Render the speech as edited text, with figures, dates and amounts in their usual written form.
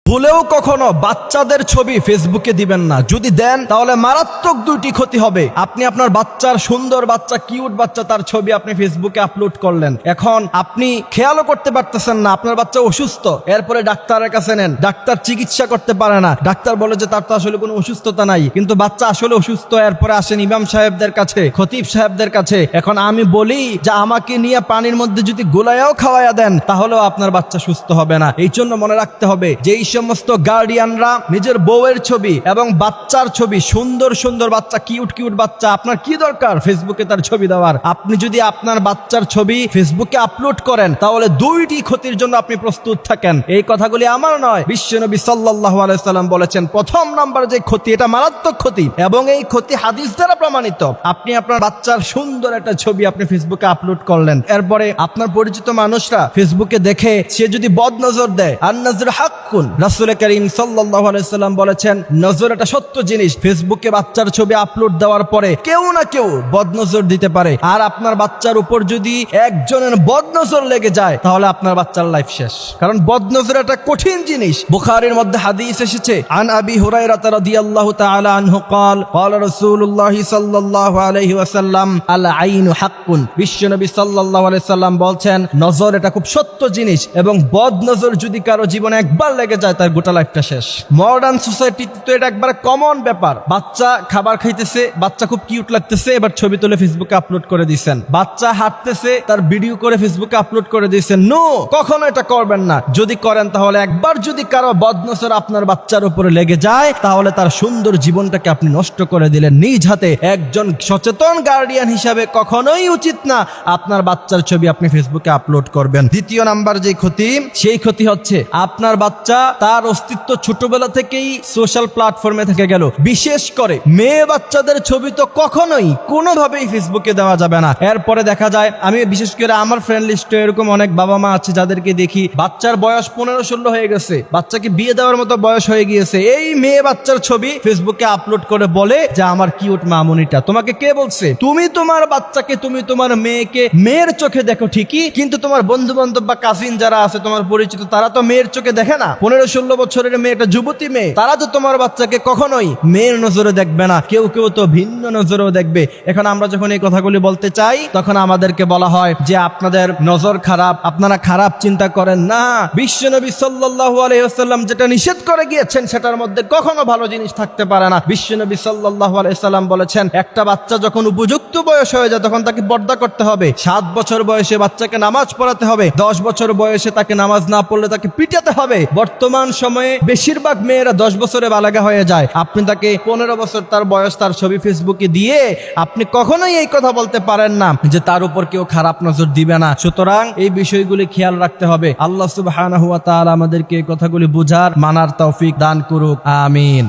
ভুলেও কখনো বাচ্চাদের ছবি ফেসবুকে দিবেন না। যদি দেন তাহলে মারাত্মক দুইটি ক্ষতি হবে। আপনি আপনার বাচ্চার সুন্দর বাচ্চা, কিউট বাচ্চা, তার ছবি আপনি ফেসবুকে আপলোড করলেন। এখন আপনি খেয়ালও করতে পারতেছেন না আপনার বাচ্চা অসুস্থ, এরপরে ডাক্তারের কাছে নেন, ডাক্তার চিকিৎসা করতে পারে না, ডাক্তার বলে যে তার তো আসলে কোনো অসুস্থতা নাই, কিন্তু বাচ্চা আসলে অসুস্থ। এরপরে আসেন ইমাম সাহেবদের কাছে, খতিব সাহেবদের কাছে। এখন আমি বলি যে আমাকে নিয়ে পানির মধ্যে যদি গোলায়াও খাওয়াইয়া দেন তাহলেও আপনার বাচ্চা সুস্থ হবে না। এই জন্য মনে রাখতে হবে যে এই সমস্ত গার্ডিয়ানরা নিজের বউয়ের ছবি এবং বাচ্চার ছবি, সুন্দর সুন্দর বাচ্চা, কিউট কিউট বাচ্চা, আপনার কি দরকার ফেসবুকে তার ছবি দেওয়ার? আপনি যদি আপনার বাচ্চার ছবি ফেসবুকে আপলোড করেন তাহলে দুইটি ক্ষতির জন্য আপনি প্রস্তুত থাকেন। এই কথাগুলি আমার নয়, বিশ্বনবী সাল্লাল্লাহু আলাইহি সাল্লাম বলেছেন প্রথম নাম্বার যে ক্ষতি, এটা মারাত্মক ক্ষতি এবং এই ক্ষতি হাদিস দ্বারা প্রমাণিত। আপনি আপনার বাচ্চার সুন্দর একটা ছবি আপনি ফেসবুকে আপলোড করলেন, এরপরে আপনার পরিচিত মানুষরা ফেসবুকে দেখে সে যদি বদনজর দেয়, আন নজর হাক্কুন, রাসূল করিম সাল্লাল্লাহু আলাইহি সাল্লাম বলেছেন নজর একটা সত্য জিনিস। ফেসবুকে বাচ্চার ছবি আপলোড দেওয়ার পরে কেউ না কেউ বদনজর দিতে পারে, আর আপনার বাচ্চার উপর যদি একজনের বদনজর লেগে যায় তাহলে আপনার বাচ্চার লাইফ শেষ। কারণ বদনজর একটা কঠিন জিনিস। বুখারীর মধ্যে হাদিস এসেছে, আন আবি হুরায়রা রাদিয়াল্লাহু তাআলা আনহু قال قال رسول الله صلى الله عليه وسلم العين حق। বিশ্বনবী সাল্লাল্লাহু আলাইহি সাল্লাম বলছেন নজর এটা খুব সত্য জিনিস এবং বদনজর যদি কারো জীবনে একবার লেগে যায় তার গোটা লাইফটা শেষ। মডার্ন সোসাইটিতে তো এটা একবার কমন ব্যাপার। বাচ্চা খাবার খাইতেছে, বাচ্চা খুব কিউট লাগতেছে, এবার ছবি তুলে ফেসবুকে আপলোড করে দিয়েছেন। বাচ্চা হাঁটতেছে, তার ভিডিও করে ফেসবুকে আপলোড করে দিয়েছেন। নো, কখনো এটা করবেন না। যদি করেন তাহলে একবার যদি কারো বদনজর আপনার বাচ্চার উপরে লেগে যায় তাহলে তার সুন্দর জীবনটাকে আপনি নষ্ট করে দিলেন নিজ হাতে। একজন সচেতন গার্ডিয়ান হিসাবে কখনোই উচিত না আপনার বাচ্চার ছবি আপনি ফেসবুকে আপলোড করবেন। দ্বিতীয় নাম্বার যে ক্ষতি, সেই ক্ষতি হচ্ছে আপনার বাচ্চা তার অস্তিত্ব ছোটবেলা থেকেই সোশ্যাল প্ল্যাটফর্মে থেকে গেল। বিশেষ করে মেয়ে বাচ্চাদের ছবি তো কখনোই কোনোভাবেই ফেসবুকে দেওয়া যাবে না। এরপরে দেখা যায়, আমি বিশেষ করে আমার ফ্রেন্ড লিস্টে এরকম অনেক বাবা মা আছে যাদেরকে দেখি বাচ্চার বয়স 15-16 হয়ে গেছে, বাচ্চাকে বিয়ে দেওয়ার মতো বয়স হয়ে গিয়েছে, এই মেয়ে বাচ্চার ছবি ফেসবুকে আপলোড করে বলে যে আমার কিউট মামুনিটা। তোমাকে কে বলছে? তুমি তোমার বাচ্চাকে, তুমি তোমার মেয়েকে মেয়ের চোখে দেখো ঠিকই, কিন্তু তোমার বন্ধু বান্ধব বা কাজিন যারা আছে তোমার পরিচিত, তারা তো মেয়ের চোখে দেখে না। 15-16 বছরের মেয়ে, একটা যুবতী মেয়ে, তারা তো তোমার বাচ্চাকে কখনোই মেয়ের নজরে দেখবে না, কেউ কেউ তো ভিন্ন নজরেও দেখবে। এখন আমরা যখন এই কথাগুলি বলতে চাই তখন আমাদেরকে বলা হয় যে আপনাদের নজর খারাপ, আপনারা খারাপ চিন্তা করেন না। বিশ্বনবী সাল্লাল্লাহু আলাইহি ওয়াসাল্লাম যেটা নিষেধ করে গিয়েছেন সেটার মধ্যে কখনো ভালো জিনিস থাকতে পারে না। বিশ্বনবী সাল্লাল্লাহু আলাইহি সাল্লাম বলেছেন একটা বাচ্চা যখন উপযুক্ত বয়স হয়ে যায় তখন তাকে পর্দা করতে হবে। 7 বছর বয়সে বাচ্চাকে নামাজ পড়াতে হবে, 10 বছর বয়সে তাকে নামাজ না পড়লে তাকে পিটাতে হবে। বর্তমান সময়ে বেশিরভাগ মেয়েরা 10 বছরে বালাগা হয়ে যায়। আপনি তাকে 15 বছর তার বয়স, তার ছবি ফেসবুকে দিয়ে আপনি কখনোই এই কথা বলতে পারেন না যে তার উপর কেউ খারাপ নজর দিবে না। সুতরাং এই বিষয়গুলি খেয়াল রাখতে হবে। আল্লাহ সুবহানাহু ওয়া তাআলা আমাদেরকে এই কথাগুলি বুঝার, মানার তৌফিক দান করুক। আমিন।